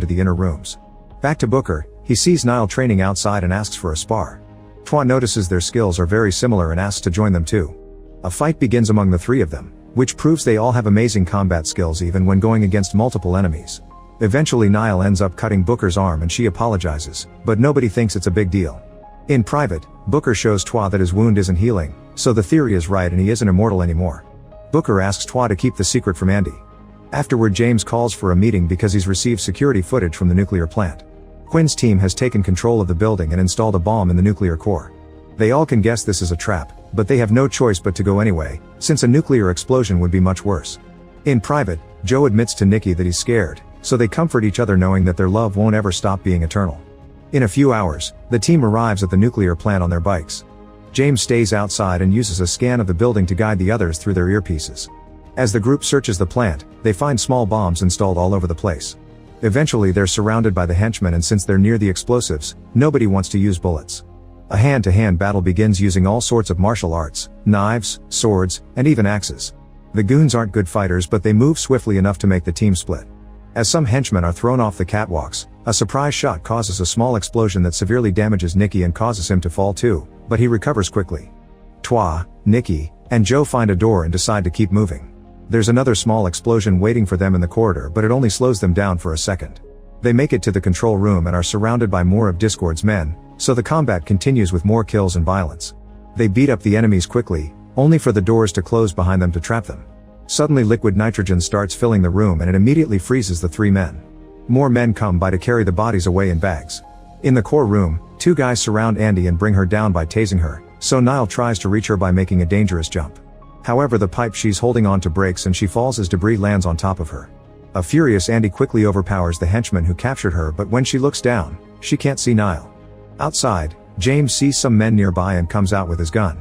to the inner rooms. Back to Booker, he sees Niall training outside and asks for a spar. Twa notices their skills are very similar and asks to join them too. A fight begins among the three of them, which proves they all have amazing combat skills even when going against multiple enemies. Eventually Niall ends up cutting Booker's arm and she apologizes, but nobody thinks it's a big deal. In private, Booker shows Twa that his wound isn't healing, so the theory is right and he isn't immortal anymore. Booker asks Twa to keep the secret from Andy. Afterward James calls for a meeting because he's received security footage from the nuclear plant. Quinn's team has taken control of the building and installed a bomb in the nuclear core. They all can guess this is a trap, but they have no choice but to go anyway, since a nuclear explosion would be much worse. In private, Joe admits to Nikki that he's scared, so they comfort each other knowing that their love won't ever stop being eternal. In a few hours, the team arrives at the nuclear plant on their bikes. James stays outside and uses a scan of the building to guide the others through their earpieces. As the group searches the plant, they find small bombs installed all over the place. Eventually they're surrounded by the henchmen and since they're near the explosives, nobody wants to use bullets. A hand-to-hand battle begins using all sorts of martial arts, knives, swords, and even axes. The goons aren't good fighters but they move swiftly enough to make the team split. As some henchmen are thrown off the catwalks, a surprise shot causes a small explosion that severely damages Nikki and causes him to fall too, but he recovers quickly. Twa, Nikki, and Joe find a door and decide to keep moving. There's another small explosion waiting for them in the corridor but it only slows them down for a second. They make it to the control room and are surrounded by more of Discord's men, so the combat continues with more kills and violence. They beat up the enemies quickly, only for the doors to close behind them to trap them. Suddenly liquid nitrogen starts filling the room and it immediately freezes the three men. More men come by to carry the bodies away in bags. In the core room, two guys surround Andy and bring her down by tasing her, so Niall tries to reach her by making a dangerous jump. However, the pipe she's holding on to breaks and she falls as debris lands on top of her. A furious Andy quickly overpowers the henchman who captured her, but when she looks down, she can't see Niall. Outside, James sees some men nearby and comes out with his gun.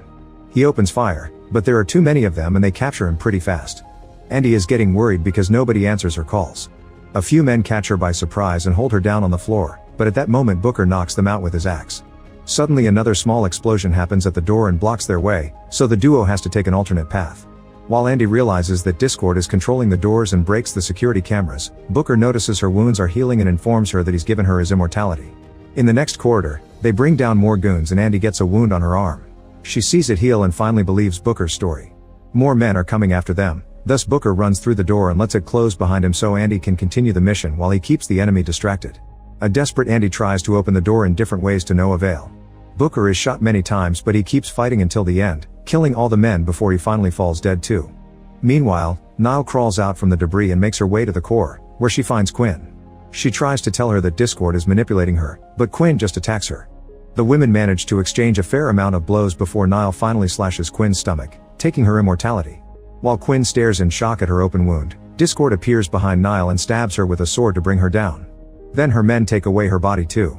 He opens fire, but there are too many of them and they capture him pretty fast. Andy is getting worried because nobody answers her calls. A few men catch her by surprise and hold her down on the floor, but at that moment Booker knocks them out with his axe. Suddenly another small explosion happens at the door and blocks their way, so the duo has to take an alternate path. While Andy realizes that Discord is controlling the doors and breaks the security cameras, Booker notices her wounds are healing and informs her that he's given her his immortality. In the next corridor, they bring down more goons and Andy gets a wound on her arm. She sees it heal and finally believes Booker's story. More men are coming after them, thus Booker runs through the door and lets it close behind him so Andy can continue the mission while he keeps the enemy distracted. A desperate Andy tries to open the door in different ways to no avail. Booker is shot many times but he keeps fighting until the end, killing all the men before he finally falls dead too. Meanwhile, Niall crawls out from the debris and makes her way to the core, where she finds Quinn. She tries to tell her that Discord is manipulating her, but Quinn just attacks her. The women manage to exchange a fair amount of blows before Niall finally slashes Quinn's stomach, taking her immortality. While Quinn stares in shock at her open wound, Discord appears behind Niall and stabs her with a sword to bring her down. Then her men take away her body too.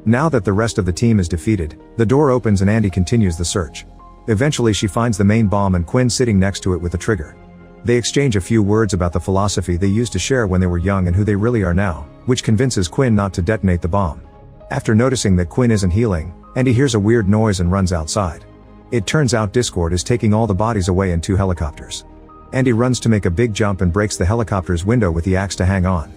Now that the rest of the team is defeated, the door opens and Andy continues the search. Eventually she finds the main bomb and Quinn sitting next to it with the trigger. They exchange a few words about the philosophy they used to share when they were young and who they really are now, which convinces Quinn not to detonate the bomb. After noticing that Quinn isn't healing, Andy hears a weird noise and runs outside. It turns out Discord is taking all the bodies away in two helicopters. Andy runs to make a big jump and breaks the helicopter's window with the axe to hang on.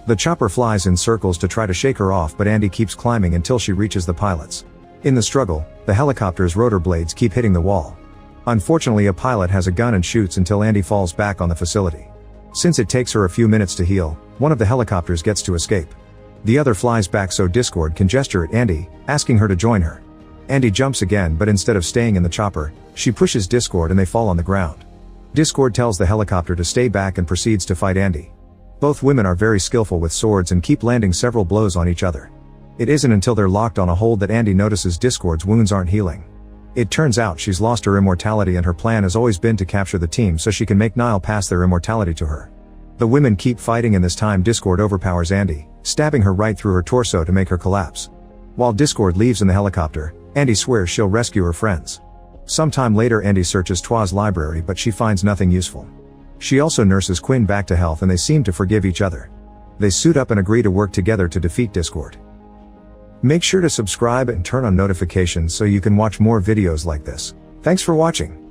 The chopper flies in circles to try to shake her off but Andy keeps climbing until she reaches the pilots. In the struggle, the helicopter's rotor blades keep hitting the wall. Unfortunately a pilot has a gun and shoots until Andy falls back on the facility. Since it takes her a few minutes to heal, one of the helicopters gets to escape. The other flies back so Discord can gesture at Andy, asking her to join her. Andy jumps again but instead of staying in the chopper, she pushes Discord and they fall on the ground. Discord tells the helicopter to stay back and proceeds to fight Andy. Both women are very skillful with swords and keep landing several blows on each other. It isn't until they're locked on a hold that Andy notices Discord's wounds aren't healing. It turns out she's lost her immortality and her plan has always been to capture the team so she can make Niall pass their immortality to her. The women keep fighting and this time Discord overpowers Andy, stabbing her right through her torso to make her collapse. While Discord leaves in the helicopter, Andy swears she'll rescue her friends. Sometime later Andy searches Twa's library but she finds nothing useful. She also nurses Quinn back to health and they seem to forgive each other. They suit up and agree to work together to defeat Discord. Make sure to subscribe and turn on notifications so you can watch more videos like this. Thanks for watching.